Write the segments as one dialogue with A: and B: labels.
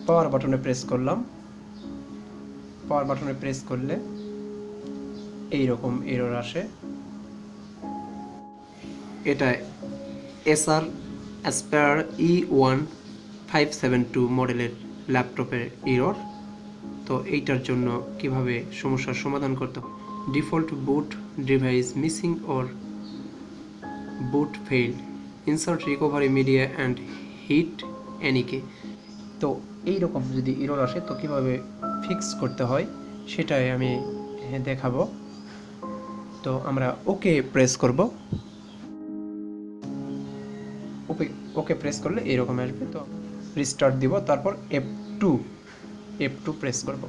A: পাওয়ার বাটনে প্রেস করলাম। পাওয়ার বাটনে প্রেস করলে এই রকম এরর আসে। এটা Acer Aspire E1572 মডেলের ল্যাপটপের এরর। তো এইটার জন্য কিভাবে সমস্যার সমাধান করতে হয়, default boot device missing or boot failed, insert recovery media and hit any key. তো এইরকম যদি এরর আসে তো কিভাবে ফিক্স করতে হয় সেটাই আমি দেখাবো। তো আমরা ওকে প্রেস করব। ওকে প্রেস করলে এরকম আসবে। তো রিস্টার্ট দিব, তারপর F2 প্রেস করব।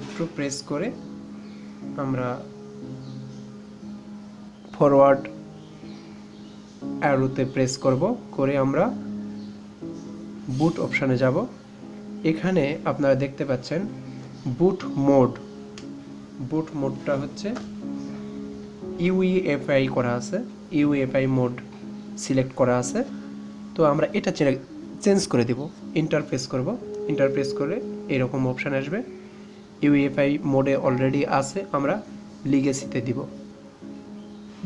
A: F2 প্রেস করে আমরা ফরওয়ার্ড অ্যারোতে প্রেস করব, করে আমরা বুট অপশানে যাব। এখানে আপনারা দেখতে পাচ্ছেন বুট মোডটা হচ্ছে ইউইএফআই করা আছে, ইউইএফআই মোড সিলেক্ট করা আছে। তো আমরা এটা চেঞ্জ করে দিব, ইন্টারফেস করব। ইন্টারফেস করে এরকম অপশান আসবে। ইউইএফআই মোডে অলরেডি আছে, আমরা লিগেসিতে দিব।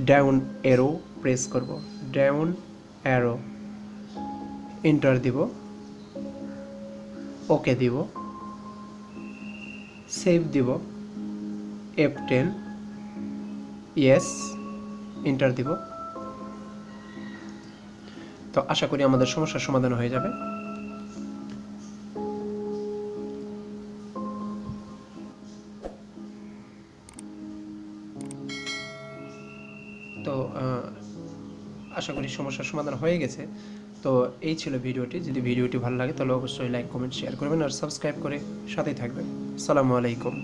A: ডাউন অ্যারো প্রেস করব, ডাউন অ্যারো, এন্টার দিব, ওকে দিব, সেভ দিব, F10, ইয়েস, এন্টার দিব। তো আশা করি আমাদের সমস্যার সমাধান হয়ে যাবে। তো আশা করি সমস্যার সমাধান হয়ে গেছে। তো এই ছিল ভিডিওটি। যদি ভিডিওটি ভালো লাগে তাহলে অবশ্যই লাইক, কমেন্ট, শেয়ার করবেন আর সাবস্ক্রাইব করে সাথেই থাকবেন। আসসালামু আলাইকুম।